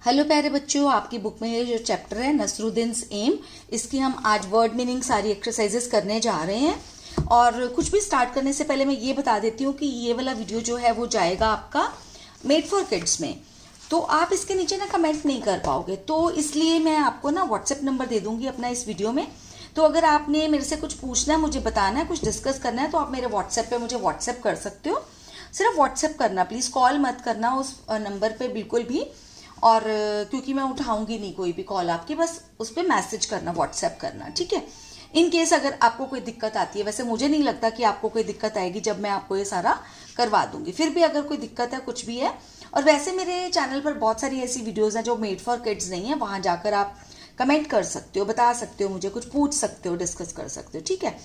Hello प्यारे बच्चों, आपकी बुक में ये जो चैप्टर है नसरुद्दीन्स एम, इसकी हम आज वर्ड मीनिंग सारी एक्सरसाइजेस करने जा रहे हैं। और कुछ भी स्टार्ट करने से पहले मैं ये बता देती हूँ कि ये वाला वीडियो जो है वो जाएगा आपका मेड फॉर किड्स में, तो आप इसके नीचे ना कमेंट नहीं कर पाओगे, तो इसलिए मैं आपको ना व्हाट्सएप नंबर दे दूंगी अपना इस वीडियो में। तो अगर आपने मेरे से कुछ पूछना है, मुझे बताना है, कुछ डिस्कस करना है, तो आप मेरे व्हाट्सएप पे मुझे व्हाट्सएप कर सकते हो। सिर्फ व्हाट्सएप करना, प्लीज कॉल मत करना उस नंबर पे बिल्कुल भी, और क्योंकि मैं उठाऊंगी नहीं कोई भी कॉल आपकी, बस उस पर मैसेज करना, व्हाट्सएप करना, ठीक है। इन केस अगर आपको कोई दिक्कत आती है, वैसे मुझे नहीं लगता कि आपको कोई दिक्कत आएगी जब मैं आपको ये सारा करवा दूंगी, फिर भी अगर कोई दिक्कत है, कुछ भी है। और वैसे मेरे चैनल पर बहुत सारी ऐसी वीडियोज हैं जो मेड फॉर किड्स नहीं है, वहां जाकर आप कमेंट कर सकते हो, बता सकते हो, मुझे कुछ पूछ सकते हो, डिस्कस कर सकते हो, ठीक है।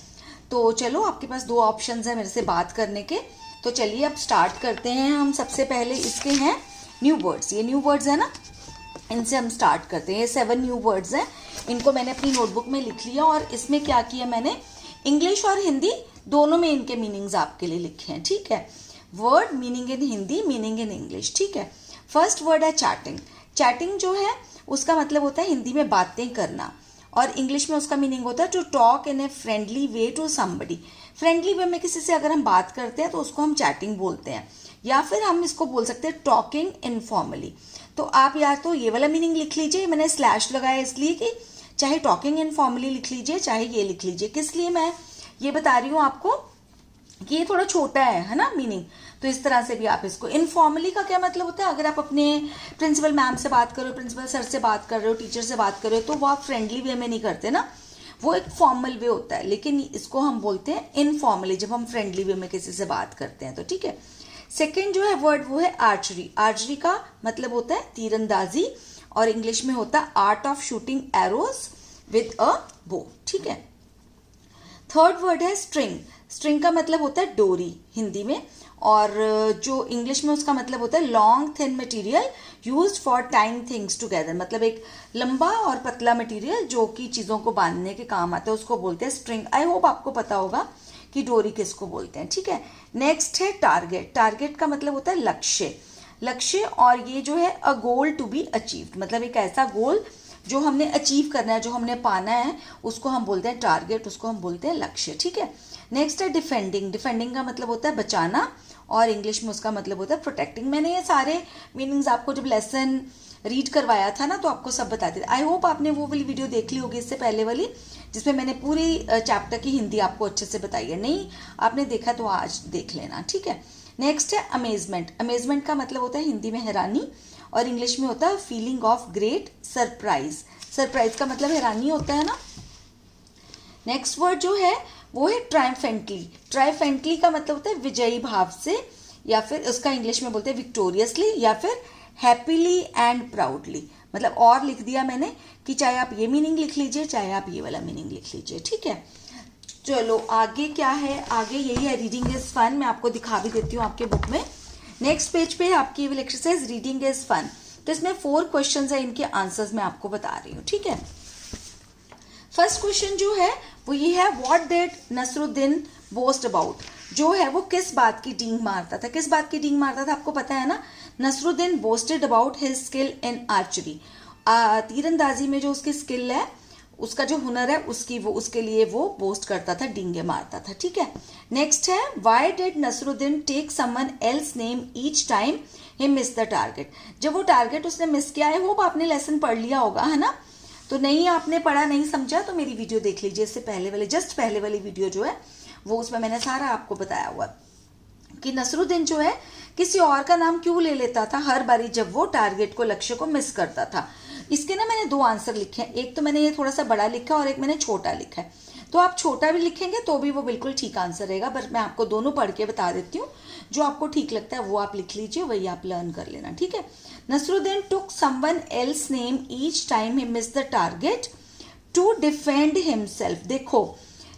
तो चलो, आपके पास दो ऑप्शन है मेरे से बात करने के, तो चलिए अब स्टार्ट करते हैं। हम सबसे पहले इसके हैं न्यू वर्ड्स, ये न्यू वर्ड्स है ना, इनसे हम स्टार्ट करते हैं। ये 7 न्यू वर्ड्स हैं, इनको मैंने अपनी नोटबुक में लिख लिया, और इसमें क्या किया मैंने, इंग्लिश और हिंदी दोनों में इनके मीनिंग्स आपके लिए लिखे हैं, ठीक है। Word meaning in Hindi, meaning in English, ठीक है। फर्स्ट वर्ड है चैटिंग। चैटिंग जो है उसका मतलब होता है हिंदी में बातें करना, और इंग्लिश में उसका मीनिंग होता है to talk in a friendly way to somebody. Friendly way में किसी से अगर हम बात करते हैं तो उसको हम चैटिंग बोलते हैं, या फिर हम इसको बोल सकते हैं टॉकिंग इनफॉर्मली। तो आप या तो ये वाला मीनिंग लिख लीजिए, मैंने स्लैश लगाया इसलिए कि चाहे टॉकिंग इनफॉर्मली लिख लीजिए, चाहे ये लिख लीजिए। किस लिए मैं ये बता रही हूँ आपको कि ये थोड़ा छोटा है ना मीनिंग, तो इस तरह से भी आप इसको। इनफॉर्मली का क्या मतलब होता है, अगर आप अपने प्रिंसिपल मैम से बात कर रहे हो, प्रिंसिपल सर से बात कर रहे हो, टीचर से बात कर रहे हो, तो वो आप फ्रेंडली वे में नहीं करते ना, वो एक फॉर्मल वे होता है, लेकिन इसको हम बोलते हैं इनफॉर्मली जब हम फ्रेंडली वे में किसी से बात करते हैं, तो ठीक है। सेकेंड जो है वर्ड वो है आर्चरी। आर्चरी का मतलब होता है तीरंदाजी, और इंग्लिश में होता है art of shooting arrows with a बो, ठीक है। थर्ड वर्ड है स्ट्रिंग। स्ट्रिंग का मतलब होता है डोरी हिंदी में, और जो इंग्लिश में उसका मतलब होता है long thin material used for tying things together. मतलब एक लंबा और पतला मटेरियल जो कि चीजों को बांधने के काम आता है, उसको बोलते हैं स्ट्रिंग। आई होप आपको पता होगा कि डोरी किसको बोलते हैं, ठीक है। नेक्स्ट है टारगेट। टारगेट का मतलब होता है लक्ष्य, लक्ष्य, और ये जो है अ गोल टू बी अचीव्ड, मतलब एक ऐसा गोल जो हमने अचीव करना है, जो हमने पाना है, उसको हम बोलते हैं टारगेट, उसको हम बोलते हैं लक्ष्य, ठीक है। नेक्स्ट है डिफेंडिंग। डिफेंडिंग का मतलब होता है बचाना, और इंग्लिश में उसका मतलब होता है प्रोटेक्टिंग। मैंने ये सारे मीनिंग्स आपको जब लेसन रीड करवाया था ना, तो आपको सब बता दिया। आई होप आपने वो वाली वीडियो देख ली होगी इससे पहले वाली, जिसमें मैंने पूरी चैप्टर की हिंदी आपको अच्छे से बताई है। नहीं आपने देखा तो आज देख लेना, ठीक है। नेक्स्ट है अमेजमेंट। अमेजमेंट का मतलब होता है हिंदी में हैरानी, और इंग्लिश में होता है feeling of great surprise. Surprise का मतलब हैरानी होता है ना। नेक्स्ट वर्ड जो है वो है ट्रायम्फेंटली। ट्रायम्फेंटली का मतलब होता है विजयी भाव से, या फिर उसका इंग्लिश में बोलते हैं विक्टोरियसली, या फिर हैप्पीली एंड प्राउडली। मतलब और लिख दिया मैंने कि चाहे आप ये मीनिंग लिख लीजिए, चाहे आप ये वाला मीनिंग लिख लीजिए, ठीक है। चलो आगे क्या है, आगे यही है रीडिंग इज फन। मैं आपको दिखा भी देती हूँ आपके बुक में। नेक्स्ट पेज पे आपकी एक्सरसाइज रीडिंग इज फन, तो इसमें 4 क्वेश्चन है, इनके आंसर्स मैं आपको बता रही हूँ, ठीक है। फर्स्ट क्वेश्चन जो है वो ये है, what did Nasruddin boast about. जो है वो किस बात की डींग मारता था, किस बात की डींग मारता था, आपको पता है ना। Nasruddin boasted about his skill in archery. तीरंदाजी में जो उसकी स्किल है, उसका जो हुनर है, उसके लिए वो बोस्ट करता था, डींगे मारता था, ठीक है। नेक्स्ट है, why did Nasruddin take someone else name each time he miss the target. जब वो टारगेट उसने मिस किया है, होप आपने लेसन पढ़ लिया होगा, है ना। तो नहीं आपने पढ़ा, नहीं समझा, तो मेरी वीडियो देख लीजिए, इससे पहले वाले जस्ट पहले वाली वीडियो जो है वो, उसमें मैंने सारा आपको बताया हुआ कि नसरुद्दीन जो है किसी और का नाम क्यों ले लेता था हर बारी जब वो टारगेट को, लक्ष्य को मिस करता था। इसके ना मैंने 2 आंसर लिखे हैं, एक तो मैंने ये थोड़ा सा बड़ा लिखा है और एक मैंने छोटा लिखा है। तो आप छोटा भी लिखेंगे तो भी वो बिल्कुल ठीक आंसर रहेगा, बट मैं आपको दोनों पढ़ के बता देती हूँ, जो आपको ठीक लगता है वो आप लिख लीजिए, वही आप लर्न कर लेना, ठीक है। Nasruddin took someone else name each time he miss the target to defend himself. देखो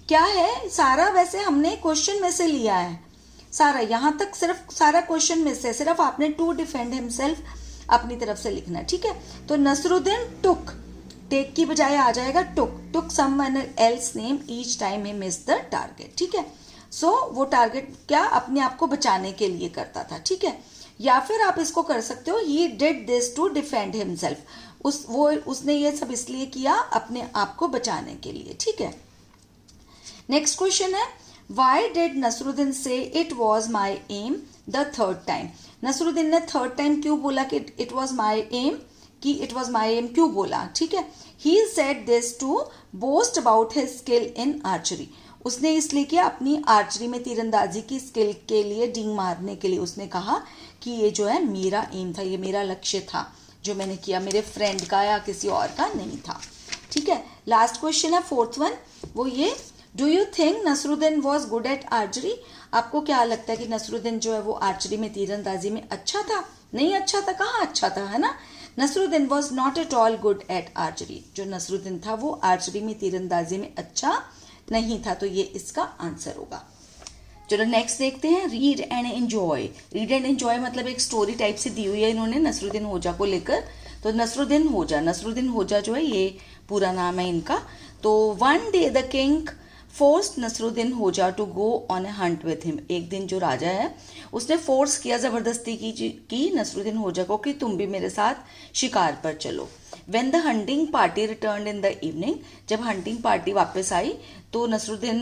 क्या है, सारा वैसे हमने क्वेश्चन में से लिया है, सारा यहाँ तक सिर्फ सारा क्वेश्चन में से, सिर्फ आपने टू डिफेंड हिमसेल्फ अपनी तरफ से लिखना है, ठीक है। तो नसरुद्दीन टुक, टेक की बजाय आ जाएगा took someone else name each time he miss the target, ठीक है। सो वो टारगेट क्या अपने आप को बचाने के लिए करता था, ठीक है। या फिर आप इसको कर सकते हो he did this to defend himself, उसने ये सब इसलिए किया अपने आप को बचाने के लिए। ठीक है, नेक्स्ट क्वेश्चन है why did Nasruddin say it was my aim the third time. Nasruddin ने थर्ड टाइम क्यों बोला कि इट वॉज माई एम, कि इट वॉज माई एम क्यों बोला। ठीक है, he said this to boast about his skill in archery, उसने इसलिए किया अपनी आर्चरी में तीरंदाजी की स्किल के लिए, डींग मारने के लिए उसने कहा कि ये जो है मेरा एम था, ये मेरा लक्ष्य था जो मैंने किया, मेरे फ्रेंड का या किसी और का नहीं था। ठीक है, लास्ट क्वेश्चन है फोर्थ वन, वो ये do you think Nasruddin was good at archery, आपको क्या लगता है कि नसरुद्दीन जो है वो आर्चरी में तीरंदाजी में अच्छा था? नहीं अच्छा था, कहाँ अच्छा था, है ना। Nasruddin was not at all good at archery, जो नसरुद्दीन था वो आर्चरी में तीरंदाजी में अच्छा नहीं था, तो ये इसका आंसर होगा। चलो नेक्स्ट देखते हैं read and enjoy. Read and enjoy मतलब एक स्टोरी टाइप से दी हुई है इन्होंने नसरुद्दीन होजा को लेकर। तो नसरुद्दीन होजा जो है ये पूरा नाम है इनका। तो one day the king forced Nasruddin Hoja to go on a hunt with him, एक दिन जो राजा है उसने फोर्स किया, जबरदस्ती की नसरुद्दीन होजा को कि तुम भी मेरे साथ शिकार पर चलो। When the hunting party returned in the evening, जब हंटिंग पार्टी वापस आई तो नसरुद्दीन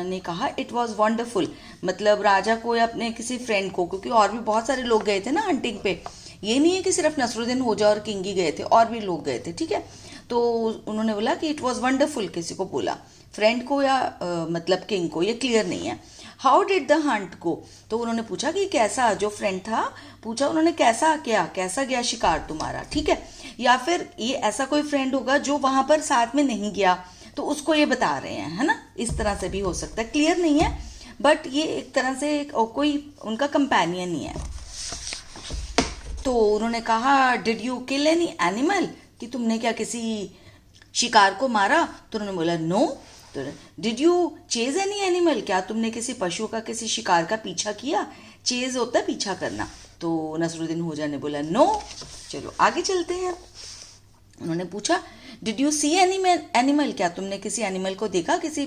ने कहा इट वॉज वंडरफुल, मतलब राजा को या अपने किसी फ्रेंड को, क्योंकि और भी बहुत सारे लोग गए थे ना हंटिंग पे, ये नहीं है कि सिर्फ नसरुद्दीन होजा और किंग ही गए थे, और भी लोग गए थे। ठीक है, तो उन्होंने बोला कि इट वॉज वंडरफुल, किसी को बोला, फ्रेंड को या मतलब किंग को, ये क्लियर नहीं है। हाउ डिड द हंट गो, तो उन्होंने पूछा कि कैसा, जो फ्रेंड था पूछा उन्होंने कैसा गया शिकार तुम्हारा। ठीक है, या फिर ये ऐसा कोई फ्रेंड होगा जो वहां पर साथ में नहीं गया तो उसको ये बता रहे हैं, है ना, इस तरह से भी हो सकता है, क्लियर नहीं है, बट ये एक तरह से कोई उनका कंपेनियन ही है। तो उन्होंने कहा did you kill any animal, कि तुमने क्या किसी शिकार को मारा, तो उन्होंने बोला नो। तो did you chase any animal, क्या तुमने किसी पशु का, किसी शिकार का पीछा किया, चेज होता है पीछा करना, तो नसरुद्दीन होजा ने बोला नो। चलो आगे चलते हैं, उन्होंने पूछा did you see any animal, क्या तुमने किसी एनिमल को देखा, किसी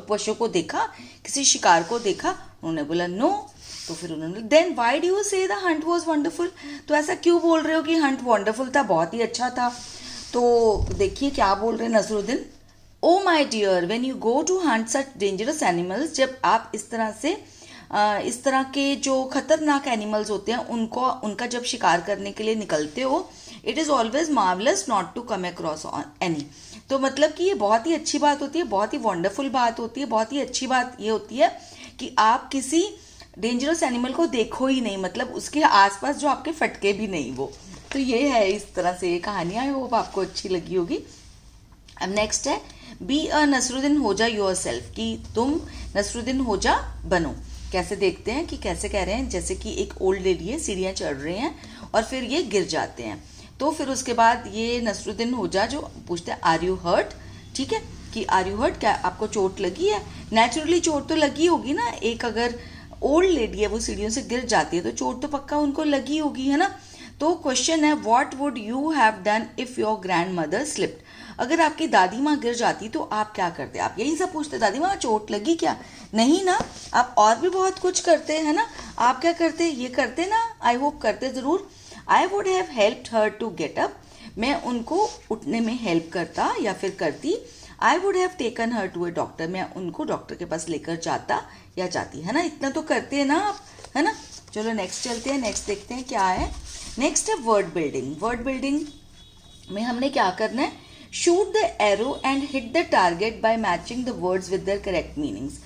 पशु को देखा, किसी शिकार को देखा, उन्होंने बोला नो। तो फिर उन्होंने देन व्हाई डू यू से द हंट वाज वंडरफुल, तो ऐसा क्यों बोल रहे हो कि हंट वंडरफुल था, बहुत ही अच्छा था। तो देखिए क्या बोल रहे हैं Nasruddin, oh my dear when you go to hunt such dangerous animals, जब आप इस तरह के जो खतरनाक एनिमल्स होते हैं उनका जब शिकार करने के लिए निकलते हो, it is always marvellous not to come across on any, तो मतलब कि ये बहुत ही अच्छी बात होती है, बहुत ही वंडरफुल बात होती है, बहुत ही अच्छी बात ये होती है कि आप किसी डेंजरस एनिमल को देखो ही नहीं, मतलब उसके आसपास जो आपके फटके भी नहीं वो। तो ये है इस तरह से ये कहानी, आई होप आपको अच्छी लगी होगी। अब नेक्स्ट है बी अ नसरुद्दीन होजा योरसेल्फ, कि तुम नसरुद्दीन होजा बनो। कैसे देखते हैं कि कैसे कह रहे हैं, जैसे कि एक ओल्ड लेडी है, सीढ़ियाँ चढ़ रहे हैं और फिर ये गिर जाते हैं, तो फिर उसके बाद ये नसरुद्दीन होजा जो पूछते हैं आर यू हर्ट, ठीक है, कि आर यू हर्ट, क्या आपको चोट लगी है। नेचुरली चोट तो लगी होगी ना, एक अगर ओल्ड लेडी है वो सीढ़ियों से गिर जाती है तो चोट तो पक्का उनको लगी होगी, है ना। तो क्वेश्चन है what would you have done if your grand mother slipped, अगर आपकी दादी माँ गिर जाती तो आप क्या करते, आप यही सब पूछते दादी माँ चोट लगी क्या, नहीं ना, आप और भी बहुत कुछ करते हैं ना, आप क्या करते, ये करते ना, आई होप करते जरूर। I would have helped her to get up, मैं उनको उठने में हेल्प करता या फिर करती। I would have taken her to a doctor, मैं उनको डॉक्टर के पास लेकर जाता या जाती, है ना, इतना तो करते हैं ना आप, है ना। चलो नेक्स्ट चलते हैं, नेक्स्ट देखते हैं क्या है। नेक्स्ट है वर्ड बिल्डिंग। वर्ड बिल्डिंग में हमने क्या करना है, shoot the arrow and hit the target by matching the words with their correct meanings.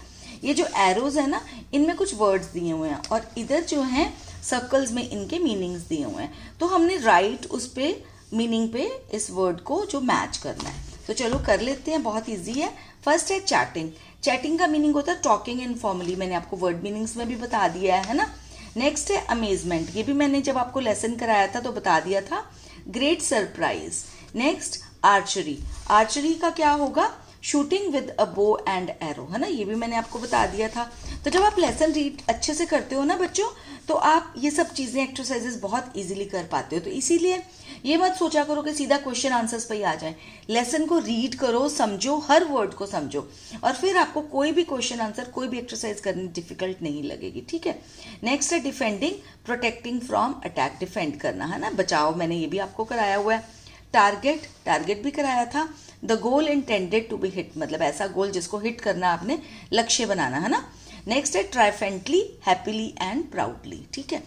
ये जो एरोज है ना, इनमें कुछ वर्ड्स दिए हुए हैं और इधर जो हैं सर्कल्स में इनके मीनिंग्स दिए हुए हैं, तो हमने राइट उस पे मीनिंग पे इस वर्ड को जो मैच करना है। तो चलो कर लेते हैं, बहुत ईजी है। फर्स्ट है चैटिंग। चैटिंग का मीनिंग होता है टॉकिंग इनफॉर्मली, मैंने आपको वर्ड मीनिंग्स में भी बता दिया है ना। नेक्स्ट है अमेजमेंट, ये भी मैंने जब आपको लेसन कराया था तो बता दिया था। Great surprise. Next archery. Archery का क्या होगा, shooting with a bow and arrow, है ना, ये भी मैंने आपको बता दिया था। तो जब आप लेसन रीड अच्छे से करते हो ना बच्चों, तो आप ये सब चीज़ें एक्सरसाइजेस बहुत इजीली कर पाते हो। तो इसीलिए ये मत सोचा करो कि सीधा क्वेश्चन आंसर्स पे ही आ जाए। लेसन को रीड करो, समझो, हर वर्ड को समझो, और फिर आपको कोई भी क्वेश्चन आंसर, कोई भी एक्सरसाइज करनी डिफिकल्ट नहीं लगेगी, ठीक है। नेक्स्ट है defending, protecting from attack, defend करना है ना, बचाओ, मैंने ये भी आपको कराया हुआ है। टारगेट, टारगेट भी कराया था। The goal intended to be hit, मतलब ऐसा गोल जिसको हिट करना, आपने लक्ष्य बनाना है ना। नेक्स्ट है ट्राइफेंटली, हैप्पीली एंड प्राउडली, ठीक है।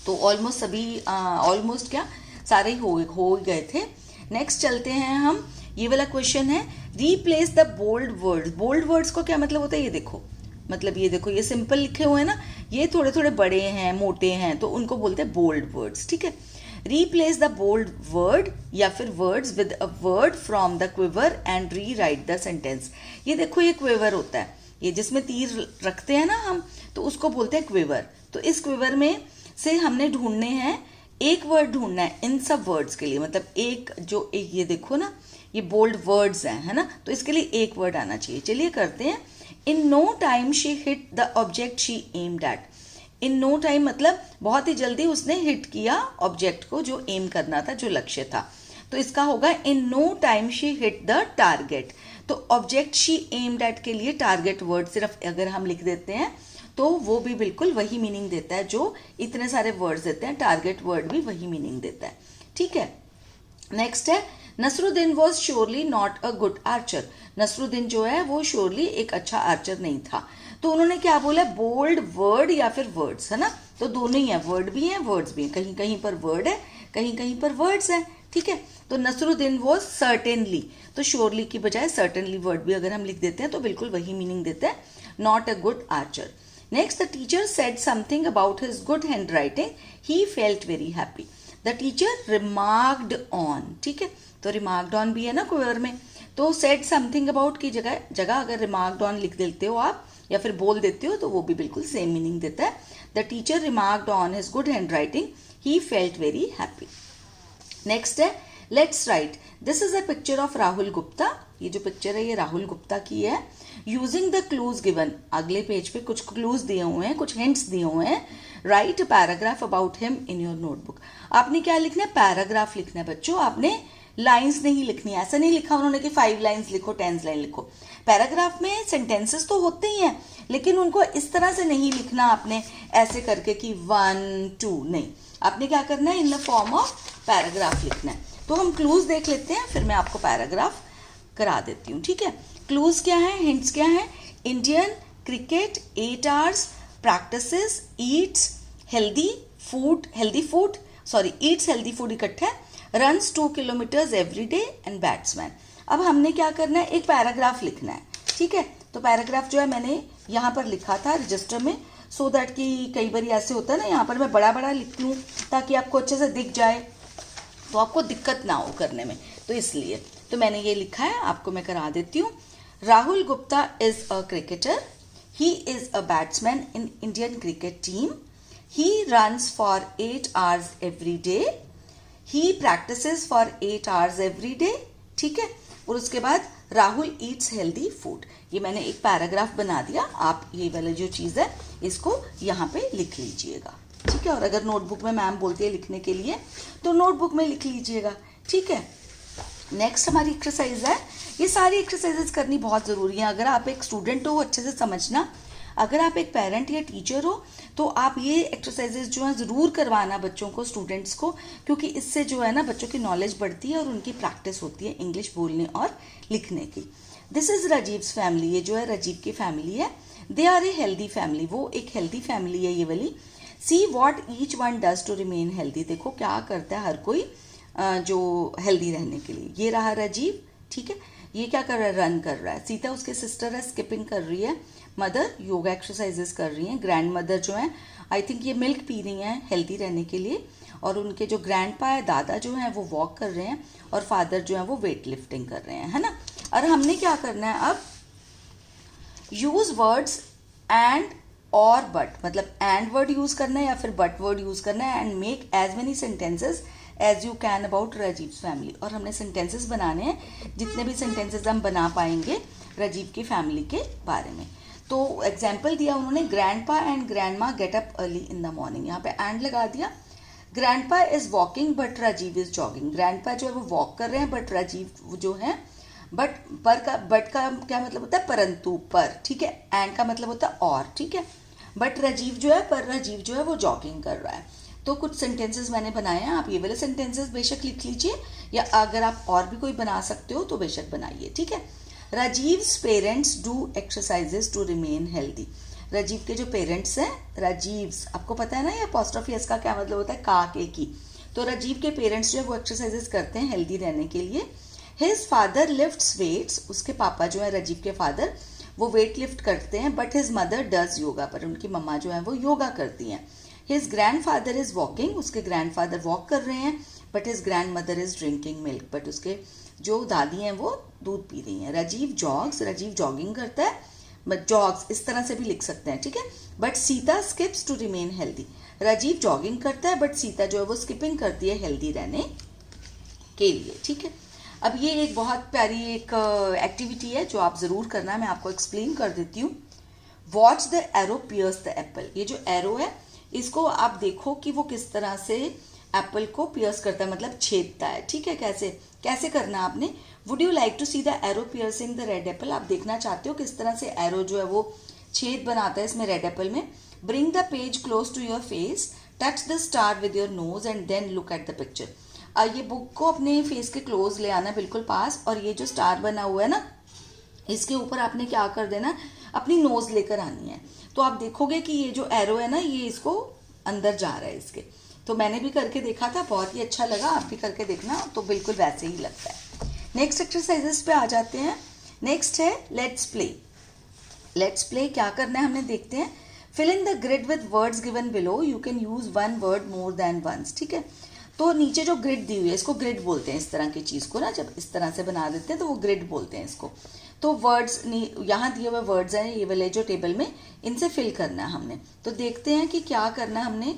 तो ऑलमोस्ट सभी ऑलमोस्ट क्या सारे ही हो गए थे। नेक्स्ट चलते हैं हम, ये वाला क्वेश्चन है replace the bold words. Bold words को क्या मतलब होता है, ये देखो, मतलब ये देखो, ये सिंपल लिखे हुए हैं ना, ये थोड़े थोड़े बड़े हैं, मोटे हैं, तो उनको बोलते हैं बोल्ड वर्ड्स, ठीक है। रीप्लेस द बोल्ड वर्ड या फिर words with a word from the quiver and re right the sentence. ये देखो, ये क्विवर होता है, ये जिसमें तीर रखते हैं ना हम, तो उसको बोलते हैं क्विवर। तो इस क्विवर में से हमने ढूंढने हैं, एक वर्ड ढूंढना है इन सब वर्ड्स के लिए, मतलब एक जो एक ये देखो ना, ये बोल्ड वर्ड्स हैं, है ना, तो इसके लिए एक वर्ड आना चाहिए। चलिए करते हैं। In no time she hit the object she aimed at. In no time मतलब बहुत ही जल्दी उसने हिट किया ऑब्जेक्ट को, जो एम करना था, जो लक्ष्य था। तो इसका होगा in no time she hit the target. तो ऑब्जेक्ट शी एम्ड एट के लिए टारगेट वर्ड सिर्फ अगर हम लिख देते हैं तो वो भी बिल्कुल वही मीनिंग देता है जो इतने सारे वर्ड्स देते हैं, टारगेट वर्ड भी वही मीनिंग देता है, ठीक है। नेक्स्ट है Nasruddin was surely not a good archer. Nasruddin जो है वो श्योरली एक अच्छा आर्चर नहीं था। तो उन्होंने क्या बोला, बोल्ड वर्ड या फिर वर्ड्स, है ना, तो दोनों ही है, वर्ड भी है वर्ड्स भी है, कहीं कहीं पर वर्ड है, कहीं कहीं पर वर्ड्स है, ठीक है। तो नसरुद्दीन वॉज सर्टेनली, तो श्योरली की बजाय सर्टेनली वर्ड भी अगर हम लिख देते हैं तो बिल्कुल वही मीनिंग देता है, not a good Archer. Next, the teacher said something about his good handwriting, he felt very happy. The teacher remarked on, ठीक है, तो रिमार्क्ड ऑन भी है ना क्वेर में, तो सेड समथिंग अबाउट की जगह अगर रिमार्क्ड ऑन लिख देते हो आप या फिर बोल देते हो तो वो भी बिल्कुल सेम मीनिंग देता है। The teacher remarked on his good handwriting, he felt very happy. Next है let's write, this is a picture of Rahul Gupta. ये जो पिक्चर है ये राहुल गुप्ता की है। यूजिंग द क्लूज गिवन, अगले पेज पे कुछ क्लूज दिए हुए हैं, कुछ हिंट्स दिए हुए हैं। Right paragraph about him in your notebook. आपने क्या लिखना है, पैराग्राफ लिखना है बच्चों, आपने लाइंस नहीं लिखनी है। ऐसा नहीं लिखा उन्होंने कि 5 लाइंस लिखो, 10 लाइन लिखो। पैराग्राफ में सेंटेंसेस तो होते ही हैं, लेकिन उनको इस तरह से नहीं लिखना आपने, ऐसे करके कि 1 2 नहीं, आपने क्या करना है, in the form of paragraph लिखना है। तो हम क्लूज देख लेते हैं, फिर मैं आपको पैराग्राफ करा देती हूँ, ठीक है। क्लूज क्या है, हिंट्स क्या है, Indian cricket 8 hours practises eats healthy food इकट्ठा, runs 2 kilometres every day and batsman. अब हमने क्या करना है, एक पैराग्राफ लिखना है, ठीक है। तो पैराग्राफ जो है मैंने यहाँ पर लिखा था रजिस्टर में, सो दैट कि कई बार ऐसे होता है ना, यहाँ पर मैं बड़ा बड़ा लिख लूँ ताकि आपको अच्छे से दिख जाए, तो आपको दिक्कत ना हो करने में, तो इसलिए तो मैंने ये लिखा है, आपको मैं करा देती हूँ। Rahul Gupta is a cricketer, he is a batsman in Indian cricket team, he runs for 8 hours every day, he practices for 8 hours every day, ठीक है। और उसके बाद राहुल ईट्स हेल्दी फूड। ये मैंने एक पैराग्राफ बना दिया, आप ये वाला जो चीज़ है इसको यहाँ पे लिख लीजिएगा, ठीक है। और अगर नोटबुक में मैम बोलती है लिखने के लिए तो नोटबुक में लिख लीजिएगा, ठीक है। नेक्स्ट हमारी एक्सरसाइज है, ये सारी एक्सरसाइजेस करनी बहुत ज़रूरी है। अगर आप एक स्टूडेंट हो अच्छे से समझना, अगर आप एक पेरेंट या टीचर हो तो आप ये एक्सरसाइजेस जो है ज़रूर करवाना बच्चों को, स्टूडेंट्स को, क्योंकि इससे जो है ना बच्चों की नॉलेज बढ़ती है और उनकी प्रैक्टिस होती है इंग्लिश बोलने और लिखने की। दिस इज़ राजीव्स फैमिली, ये जो है राजीव की फैमिली है। They are a healthy family, वो एक हेल्दी फैमिली है ये वाली। See what each one does to remain healthy, देखो क्या करता है हर कोई जो हेल्दी रहने के लिए। ये रहा राजीव, ठीक है, ये क्या कर रहा है, रन कर रहा है। सीता उसके सिस्टर है, स्किपिंग कर रही है। मदर योगा एक्सरसाइजेस कर रही हैं। ग्रैंड मदर जो है आई थिंक ये मिल्क पी रही हैं हेल्दी रहने के लिए। और उनके जो ग्रैंड पा है, दादा जो है वो वॉक कर रहे हैं, और फादर जो है वो वेट लिफ्टिंग कर रहे हैं, है ना। और हमने क्या करना है अब, यूज वर्ड्स एंड और बट, मतलब एंड वर्ड यूज करना है या फिर बट वर्ड यूज करना है, and make as many sentences as you can about Rajiv's family. और हमने सेंटेंसेस बनाने हैं, जितने भी सेंटेंसेस हम बना पाएंगे राजीव की फैमिली के बारे में। तो एग्जाम्पल दिया उन्होंने, grandpa and grandma get up early in the morning, यहाँ पे एंड लगा दिया। Grandpa is walking but Rajiv is jogging. Grandpa जो है वो वॉक कर रहे हैं, बट राजीव जो है, बट का क्या मतलब होता है, परंतु, पर, ठीक है। एंड का मतलब होता है और, ठीक है। बट राजीव जो है, पर राजीव जो है वो जॉगिंग कर रहा है। तो कुछ सेंटेंसेस मैंने बनाए हैं, आप ये वाले सेंटेंसेस बेशक लिख लीजिए, या अगर आप और भी कोई बना सकते हो तो बेशक बनाइए, ठीक है। Rajeev's parents do exercises to remain healthy. Rajeev के जो पेरेंट्स हैं, राजीव्स, आपको पता है ना ये अपॉस्ट्रोफी एस का क्या मतलब होता है, का के की। तो राजीव के पेरेंट्स जो है वो एक्सरसाइजेस करते हैं हेल्दी रहने के लिए। हिज फादर लिफ्ट्स वेट्स, उसके पापा जो है राजीव के फादर, वो वेट लिफ्ट करते हैं। But his mother does yoga, पर उनकी मम्मा जो है वो योगा करती हैं। हिज ग्रैंडफादर इज वॉकिंग, उसके ग्रैंडफादर वॉक कर रहे हैं। But his grand mother is drinking milk, but उसके जो दादी हैं वो दूध पी रही हैं। राजीव जॉग्स, राजीव जॉगिंग करता है, बट जॉग्स इस तरह से भी लिख सकते हैं, ठीक है। But Sita skips to remain healthy. Rajiv jogging करता है, बट सीता जो है वो स्किपिंग करती है हेल्दी रहने के लिए, ठीक है। अब ये एक बहुत प्यारी एक एक्टिविटी है जो आप जरूर करना है, मैं आपको एक्सप्लेन कर देती हूँ। Watch the arrow pierce the apple. ये जो एरो है इसको आप देखो कि वो किस तरह से एप्पल को पियर्स करता है, मतलब छेदता है, ठीक है। कैसे कैसे करना आपने। Would you like to see the arrow piercing the red apple. आप देखना चाहते हो किस तरह से एरो जो है वो छेद बनाता है इसमें रेड एप्पल में। Bring the page close to your face, touch the star with your nose and then look at the picture. ये बुक को अपने फेस के क्लोज ले आना बिल्कुल पास, और ये जो स्टार बना हुआ है ना, इसके ऊपर आपने क्या कर देना, अपनी नोज लेकर आनी है। तो आप देखोगे कि ये जो एरो है ना, ये इसको अंदर जा रहा है इसके। तो मैंने भी करके देखा था, बहुत ही अच्छा लगा, आप भी करके देखना, तो बिल्कुल वैसे ही लगता है। नेक्स्ट एक्सरसाइजेस पे आ जाते हैं। नेक्स्ट है लेट्स प्ले। लेट्स प्ले क्या करना है हमने, देखते हैं। Fill in the grid with words given below, you can use one word more than once, ठीक है। तो नीचे जो ग्रिड दी हुई है, इसको ग्रिड बोलते हैं, इस तरह की चीज को ना जब इस तरह से बना देते हैं तो वो ग्रिड बोलते हैं इसको। तो वर्ड्स यहाँ दिए हुए वर्ड्स हैं ये वाले जो टेबल में, इनसे फिल करना है हमने। तो देखते हैं कि क्या करना है हमने।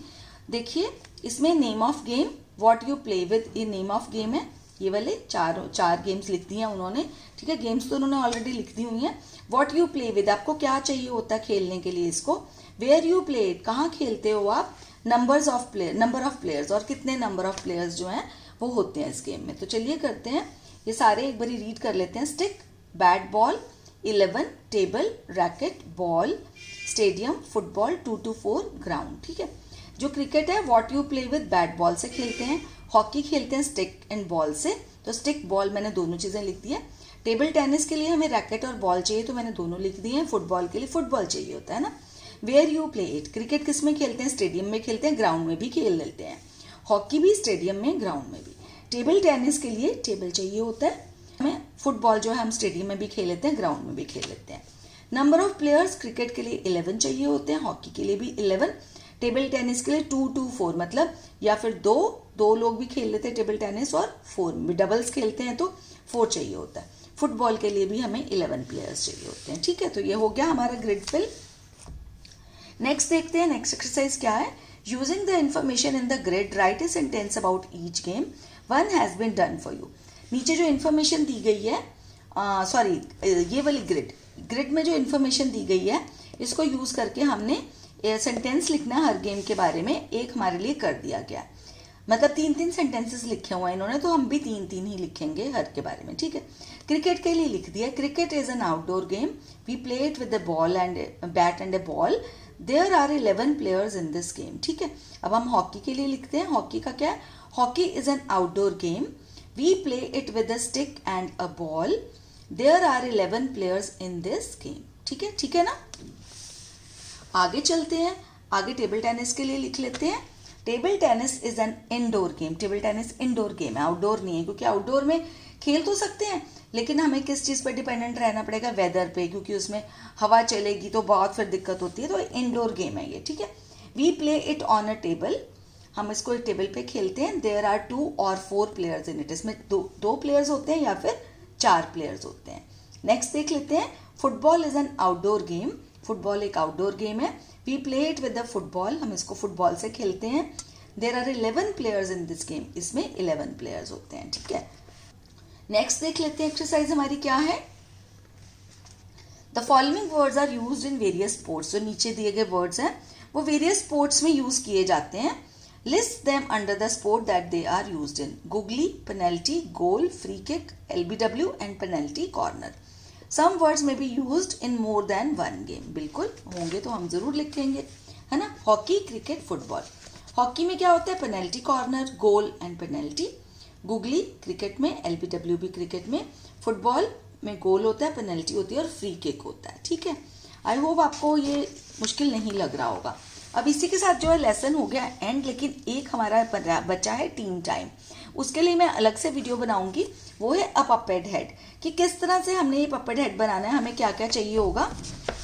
देखिए इसमें name of game, what you play with, ये नेम ऑफ गेम है। ये वाले चार गेम्स लिख दी हैं उन्होंने, ठीक है। गेम्स तो उन्होंने ऑलरेडी लिख दी हुई हैं। व्हाट यू प्ले विद, आपको क्या चाहिए होता है खेलने के लिए इसको। वेयर यू प्ले, कहाँ खेलते हो आप। नंबर ऑफ प्लेयर्स, और कितने नंबर ऑफ प्लेयर्स जो हैं वो होते हैं इस गेम में। तो चलिए करते हैं, ये सारे एक बारी रीड कर लेते हैं। Stick, bat ball, 11, table, racket, ball, stadium, football, 2 to 4, ground, ठीक है। जो क्रिकेट है, what you play with, bat ball से खेलते हैं। हॉकी खेलते हैं स्टिक एंड बॉल से, तो स्टिक बॉल मैंने दोनों चीजें लिख दी है। टेबल टेनिस के लिए हमें रैकेट और बॉल चाहिए, तो मैंने दोनों लिख दिए हैं। फुटबॉल के लिए फुटबॉल चाहिए होता है ना। Where you play it, cricket किस में खेलते हैं, स्टेडियम में खेलते हैं, ग्राउंड में भी खेल लेते हैं। हॉकी भी स्टेडियम में, ग्राउंड में भी। टेबल टेनिस के लिए टेबल चाहिए होता है हमें। फुटबॉल जो है हम स्टेडियम में भी खेल लेते हैं, ग्राउंड में भी खेल लेते हैं। नंबर ऑफ प्लेयर्स, क्रिकेट के लिए 11 चाहिए होते हैं, हॉकी के लिए भी 11, टेबल टेनिस के लिए 2 to 4, मतलब या फिर दो लोग भी खेल लेते हैं टेबल टेनिस, और 4 भी डबल्स खेलते हैं तो 4 चाहिए होता है। फुटबॉल के लिए भी हमें 11 प्लेयर्स चाहिए होते हैं, ठीक है। तो ये हो गया हमारा ग्रिड फिल। नेक्स्ट देखते हैं, नेक्स्ट एक्सरसाइज क्या है। Using the information in the grid, write a sentence about each game, one has been done for you. नीचे जो इन्फॉर्मेशन दी गई है, ये वाली ग्रिड में जो इन्फॉर्मेशन दी गई है, इसको यूज करके हमने सेंटेंस लिखना है हर गेम के बारे में। एक हमारे लिए कर दिया गया, मतलब 3-3 सेंटेंसेस लिखे हुए हैं इन्होंने, तो हम भी 3-3 ही लिखेंगे हर के बारे में, ठीक है। क्रिकेट के लिए लिख दिया, cricket is an outdoor game, we play it with the ball and bat and a ball, there are 11 players in this game, ठीक है। अब हम हॉकी के लिए लिखते हैं, हॉकी का क्या है, hockey is an outdoor game, we play it with a stick and a ball, there are 11 players in this game, ठीक है, ठीक है ना। आगे चलते हैं, आगे टेबल टेनिस के लिए लिख लेते हैं। Table tennis is an indoor game, table tennis indoor game है, आउटडोर नहीं है, क्योंकि आउटडोर में खेल तो सकते हैं लेकिन हमें किस चीज़ पर डिपेंडेंट रहना पड़ेगा, वेदर पे, क्योंकि उसमें हवा चलेगी तो बहुत फिर दिक्कत होती है। तो इंडोर गेम है ये, ठीक है। We play it on a table, हम इसको एक टेबल पे खेलते हैं। There are 2 or 4 players in it, इसमें दो प्लेयर्स होते हैं या फिर 4 प्लेयर्स होते हैं। नेक्स्ट देख लेते हैं, football is an outdoor game, football एक आउटडोर गेम है। We play it with the football, हम इसको फुटबॉल से खेलते हैं। There are 11 players in this game, इसमें 11 प्लेयर्स होते हैं, ठीक है। नेक्स्ट देख लेते हैं एक्सरसाइज हमारी क्या है। The following words are used in various sports, जो नीचे दिए गए वर्ड्स हैं वो वेरियस स्पोर्ट्स में यूज किए जाते हैं। List them under the sport that they are used in. Googly, penalty, goal, free kick, LBW and penalty corner. Some words may be used in more than one game. बिल्कुल होंगे तो हम जरूर लिखेंगे, है ना। Hockey, cricket, football. हॉकी में क्या होता है? Penalty corner, goal and penalty. Googly cricket में, LBW भी क्रिकेट में। फुटबॉल में गोल होता है, पेनल्टी होती है और फ्री किक होता है। ठीक है, आई होप आपको ये मुश्किल नहीं लग रहा होगा। अब इसी के साथ जो है लेसन हो गया एंड, लेकिन एक हमारा बचा है टीम टाइम। उसके लिए मैं अलग से वीडियो बनाऊंगी, वो है अ पपेट हेड, कि किस तरह से हमने ये पपेट हेड बनाना है। हमें क्या क्या चाहिए होगा?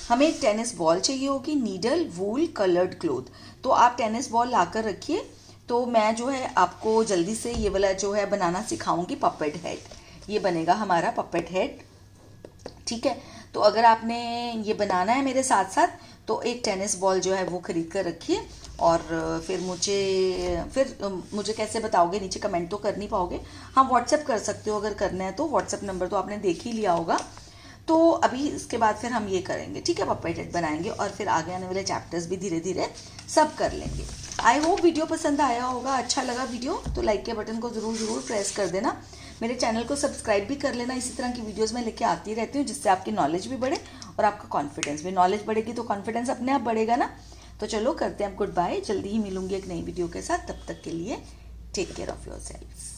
हमें एक टेनिस बॉल चाहिए होगी, नीडल, वूल, कलर्ड क्लोथ। तो आप टेनिस बॉल लाकर रखिए, तो मैं जो है आपको जल्दी से ये वाला जो है बनाना सिखाऊंगी पपेट हेड। ये बनेगा हमारा पपेट हेड। ठीक है, तो अगर आपने ये बनाना है मेरे साथ साथ, तो एक टेनिस बॉल जो है वो खरीद कर रखिए। और फिर मुझे कैसे बताओगे? नीचे कमेंट तो कर नहीं पाओगे, हाँ व्हाट्सएप कर सकते हो अगर करना है तो। व्हाट्सएप नंबर तो आपने देख ही लिया होगा। तो अभी इसके बाद फिर हम ये करेंगे, ठीक है, पपेट हेड बनाएंगे और फिर आगे आने वाले चैप्टर्स भी धीरे धीरे सब कर लेंगे। आई होप वीडियो पसंद आया होगा। अच्छा लगा वीडियो तो लाइक के बटन को ज़रूर प्रेस कर देना। मेरे चैनल को सब्सक्राइब भी कर लेना। इसी तरह की वीडियोस मैं लेके आती रहती हूँ, जिससे आपकी नॉलेज भी बढ़े और आपका कॉन्फिडेंस भी। नॉलेज बढ़ेगी तो कॉन्फिडेंस अपने आप बढ़ेगा ना। तो चलो करते हैं गुड बाय। जल्दी ही मिलूंगी एक नई वीडियो के साथ। तब तक के लिए टेक केयर ऑफ़ योरसेल्व्स।